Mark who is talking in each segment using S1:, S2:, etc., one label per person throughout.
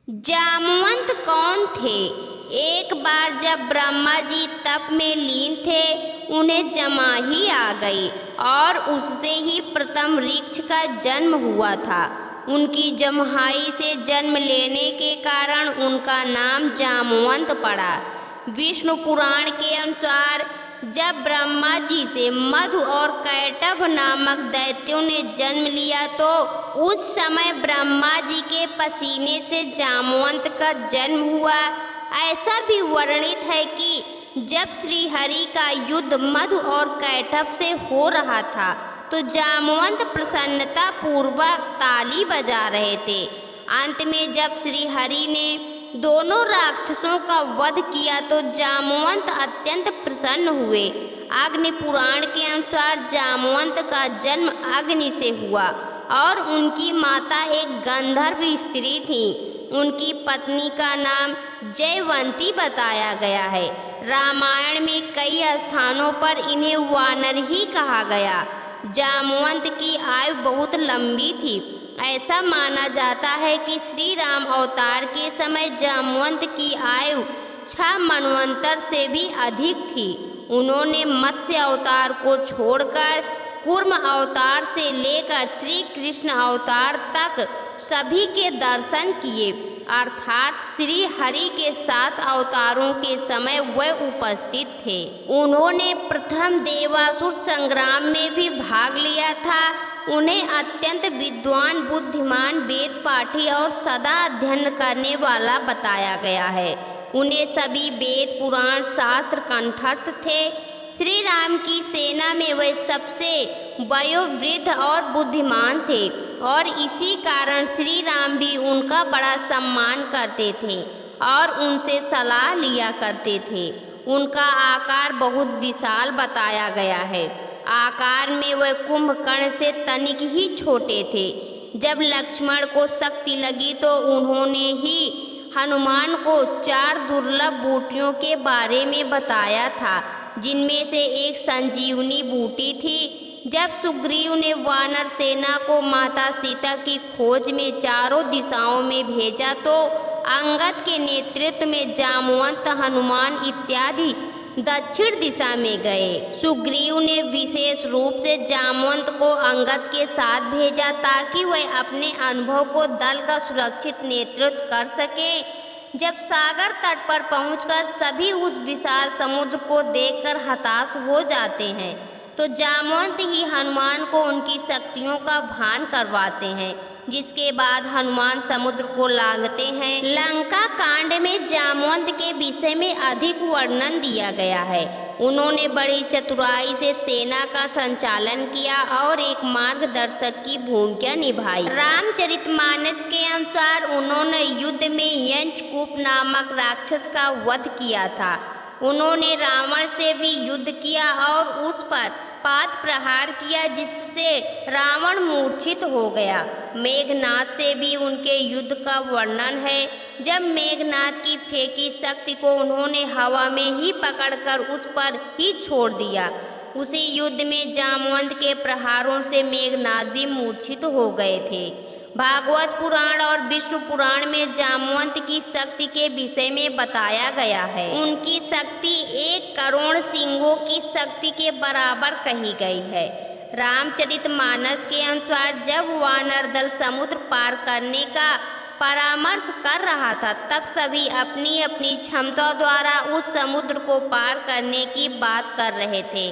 S1: जामवंत कौन थे? एक बार जब ब्रह्मा जी तप में लीन थे, उन्हें जमाही आ गई और उससे ही प्रथम वृक्ष का जन्म हुआ था। उनकी जमहाई से जन्म लेने के कारण उनका नाम जामवंत पड़ा। विष्णु पुराण के अनुसार जब ब्रह्मा जी से मधु और कैटभ नामक दैत्यों ने जन्म लिया तो उस समय ब्रह्मा जी के पसीने से जामवंत का जन्म हुआ। ऐसा भी वर्णित है कि जब श्री हरि का युद्ध मधु और कैटभ से हो रहा था तो जामवंत प्रसन्नता पूर्वक ताली बजा रहे थे। अंत में जब श्री हरि ने दोनों राक्षसों का वध किया तो जामवंत अत्यंत प्रसन्न हुए। अग्नि पुराण के अनुसार जामवंत का जन्म अग्नि से हुआ और उनकी माता एक गंधर्व स्त्री थी। उनकी पत्नी का नाम जयवंती बताया गया है। रामायण में कई स्थानों पर इन्हें वानर ही कहा गया। जामवंत की आयु बहुत लंबी थी। ऐसा माना जाता है कि श्री राम अवतार के समय जामवंत की आयु 6 मनवंतर से भी अधिक थी। उन्होंने मत्स्य अवतार को छोड़कर कूर्म अवतार से लेकर श्री कृष्ण अवतार तक सभी के दर्शन किए, अर्थात श्री हरि के 7 अवतारों के समय वह उपस्थित थे। उन्होंने प्रथम देवासुर संग्राम में भी भाग लिया था। उन्हें अत्यंत विद्वान, बुद्धिमान, वेद पाठी और सदा अध्ययन करने वाला बताया गया है। उन्हें सभी वेद पुराण शास्त्र कंठस्थ थे। श्री राम की सेना में वे सबसे वयोवृद्ध और बुद्धिमान थे और इसी कारण श्री राम भी उनका बड़ा सम्मान करते थे और उनसे सलाह लिया करते थे। उनका आकार बहुत विशाल बताया गया है। आकार में वह कुंभकर्ण से तनिक ही छोटे थे। जब लक्ष्मण को शक्ति लगी तो उन्होंने ही हनुमान को 4 दुर्लभ बूटियों के बारे में बताया था, जिनमें से एक संजीवनी बूटी थी। जब सुग्रीव ने वानर सेना को माता सीता की खोज में चारों दिशाओं में भेजा तो अंगद के नेतृत्व में जामवंत, हनुमान इत्यादि दक्षिण दिशा में गए। सुग्रीव ने विशेष रूप से जामवंत को अंगद के साथ भेजा ताकि वह अपने अनुभव को दल का सुरक्षित नेतृत्व कर सके। जब सागर तट पर पहुंचकर सभी उस विशाल समुद्र को देखकर हताश हो जाते हैं तो जामवंत ही हनुमान को उनकी शक्तियों का भान करवाते हैं, जिसके बाद हनुमान समुद्र को लांघते हैं। लंका कांड में जामवंत के विषय में अधिक वर्णन दिया गया है। उन्होंने बड़ी चतुराई से सेना का संचालन किया और एक मार्गदर्शक की भूमिका निभाई। रामचरितमानस के अनुसार उन्होंने युद्ध में यंचकूप नामक राक्षस का वध किया था। उन्होंने रावण से भी युद्ध किया और उस पर पात प्रहार किया, जिससे रावण मूर्छित हो गया। मेघनाद से भी उनके युद्ध का वर्णन है। जब मेघनाद की फेंकी शक्ति को उन्होंने हवा में ही पकड़कर उस पर ही छोड़ दिया। उसी युद्ध में जामवंत के प्रहारों से मेघनाद भी मूर्छित हो गए थे। भागवत पुराण और विष्णु पुराण में जामवंत की शक्ति के विषय में बताया गया है। उनकी शक्ति 1 करोड़ सिंहों की शक्ति के बराबर कही गई है। रामचरितमानस के अनुसार जब वानर दल समुद्र पार करने का परामर्श कर रहा था तब सभी अपनी अपनी क्षमता द्वारा उस समुद्र को पार करने की बात कर रहे थे।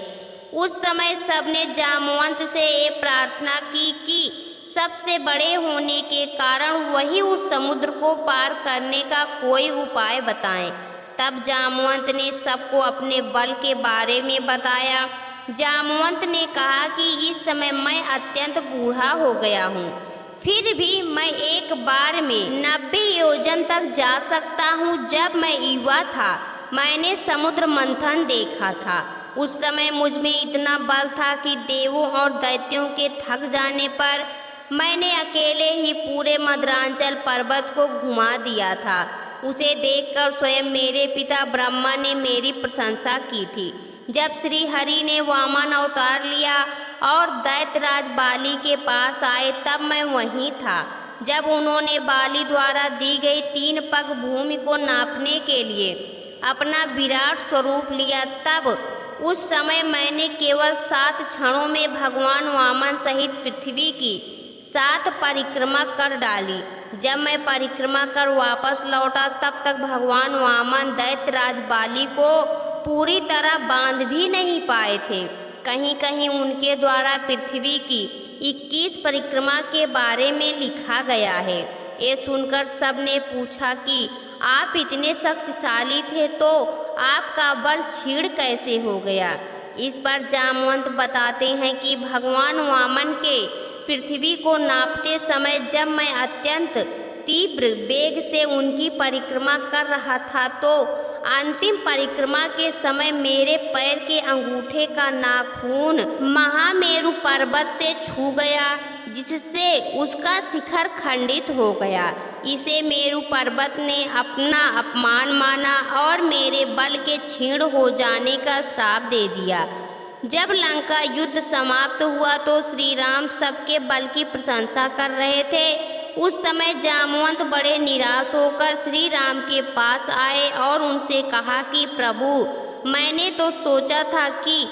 S1: उस समय सबने जामवंत से ये प्रार्थना की कि सबसे बड़े होने के कारण वही उस समुद्र को पार करने का कोई उपाय बताएं। तब जामवंत ने सबको अपने बल के बारे में बताया। जामवंत ने कहा कि इस समय मैं अत्यंत बूढ़ा हो गया हूँ, फिर भी मैं एक बार में 90 योजन तक जा सकता हूँ। जब मैं युवा था मैंने समुद्र मंथन देखा था। उस समय मुझ में इतना बल था कि देवों और दैत्यों के थक जाने पर मैंने अकेले ही पूरे मद्रांचल पर्वत को घुमा दिया था। उसे देखकर स्वयं मेरे पिता ब्रह्मा ने मेरी प्रशंसा की थी। जब श्री हरि ने वामन अवतार लिया और दैत्यराज बाली के पास आए तब मैं वहीं था। जब उन्होंने बाली द्वारा दी गई 3 पग भूमि को नापने के लिए अपना विराट स्वरूप लिया, तब उस समय मैंने केवल 7 क्षणों में भगवान वामन सहित पृथ्वी की 7 परिक्रमा कर डाली। जब मैं परिक्रमा कर वापस लौटा तब तक भगवान वामन दैत्यराज बाली को पूरी तरह बांध भी नहीं पाए थे। कहीं कहीं उनके द्वारा पृथ्वी की 21 परिक्रमा के बारे में लिखा गया है। ये सुनकर सबने पूछा कि आप इतने शक्तिशाली थे तो आपका बल क्षीण कैसे हो गया। इस पर जामवंत बताते हैं कि भगवान वामन के पृथ्वी को नापते समय जब मैं अत्यंत तीव्र वेग से उनकी परिक्रमा कर रहा था तो अंतिम परिक्रमा के समय मेरे पैर के अंगूठे का नाखून महामेरु पर्वत से छू गया, जिससे उसका शिखर खंडित हो गया। इसे मेरु पर्वत ने अपना अपमान माना और मेरे बल के क्षीण हो जाने का श्राप दे दिया। जब लंका युद्ध समाप्त हुआ तो श्री राम सबके बल की प्रशंसा कर रहे थे। उस समय जामवंत बड़े निराश होकर श्री राम के पास आए और उनसे कहा कि प्रभु, मैंने तो सोचा था कि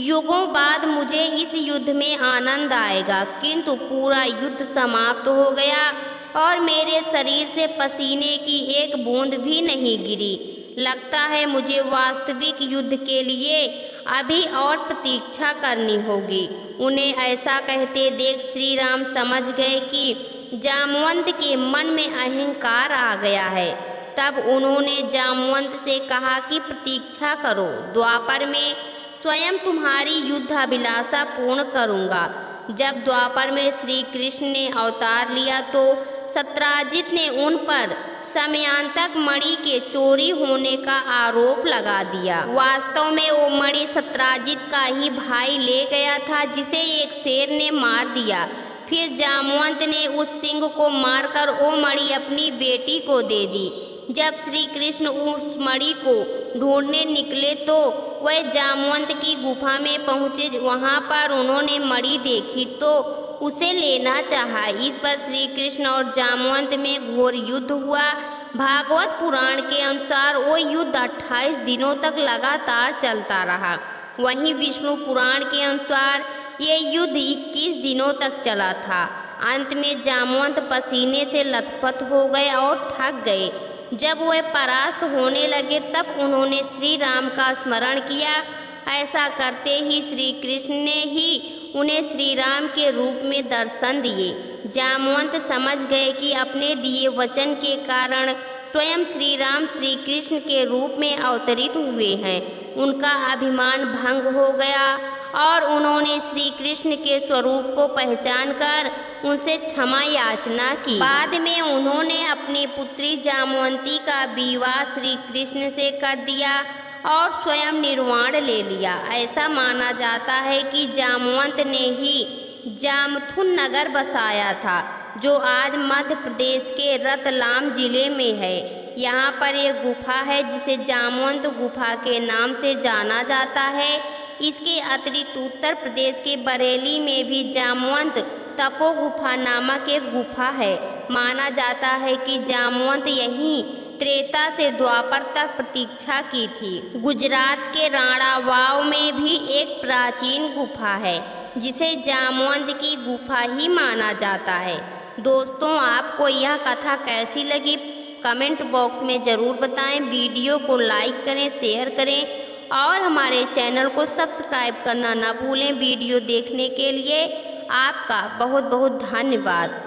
S1: युगों बाद मुझे इस युद्ध में आनंद आएगा, किंतु पूरा युद्ध समाप्त हो गया और मेरे शरीर से पसीने की एक बूंद भी नहीं गिरी। लगता है मुझे वास्तविक युद्ध के लिए अभी और प्रतीक्षा करनी होगी। उन्हें ऐसा कहते देख श्री राम समझ गए कि जामवंत के मन में अहंकार आ गया है। तब उन्होंने जामवंत से कहा कि प्रतीक्षा करो, द्वापर में स्वयं तुम्हारी युद्धाभिलाषा पूर्ण करूँगा। जब द्वापर में श्री कृष्ण ने अवतार लिया तो सत्राजित ने उन पर समयांतक मणि के चोरी होने का आरोप लगा दिया। वास्तव में वो मणि सत्राजित का ही भाई ले गया था, जिसे एक शेर ने मार दिया। फिर जामवंत ने उस सिंह को मारकर वो मणि अपनी बेटी को दे दी। जब श्री कृष्ण उस मणि को ढूंढने निकले तो वह जामवंत की गुफा में पहुँचे। वहाँ पर उन्होंने मणि देखी तो उसे लेना चाहा। इस पर श्री कृष्ण और जामवंत में घोर युद्ध हुआ। भागवत पुराण के अनुसार वो युद्ध 28 दिनों तक लगातार चलता रहा। वहीं विष्णु पुराण के अनुसार ये युद्ध 21 दिनों तक चला था। अंत में जामवंत पसीने से लथपथ हो गए और थक गए। जब वह परास्त होने लगे तब उन्होंने श्री राम का स्मरण किया। ऐसा करते ही श्री कृष्ण ने ही उन्हें श्री राम के रूप में दर्शन दिए। जामवंत समझ गए कि अपने दिए वचन के कारण स्वयं श्री राम श्री कृष्ण के रूप में अवतरित हुए हैं। उनका अभिमान भंग हो गया और उन्होंने श्री कृष्ण के स्वरूप को पहचान कर उनसे क्षमा याचना की। बाद में उन्होंने अपनी पुत्री जामवंती का विवाह श्री कृष्ण से कर दिया और स्वयं निर्वाण ले लिया। ऐसा माना जाता है कि जामवंत ने ही जामथुन नगर बसाया था, जो आज मध्य प्रदेश के रतलाम जिले में है। यहाँ पर एक गुफा है जिसे जामवंत गुफा के नाम से जाना जाता है। इसके अतिरिक्त उत्तर प्रदेश के बरेली में भी जामवंत तपो गुफा नामक एक गुफा है। माना जाता है कि जामवंत यहीं त्रेता से द्वापर तक प्रतीक्षा की थी। गुजरात के राणा वाव में भी एक प्राचीन गुफा है जिसे जामवंत की गुफा ही माना जाता है। दोस्तों, आपको यह कथा कैसी लगी कमेंट बॉक्स में ज़रूर बताएं। वीडियो को लाइक करें, शेयर करें और हमारे चैनल को सब्सक्राइब करना ना भूलें। वीडियो देखने के लिए आपका बहुत बहुत धन्यवाद।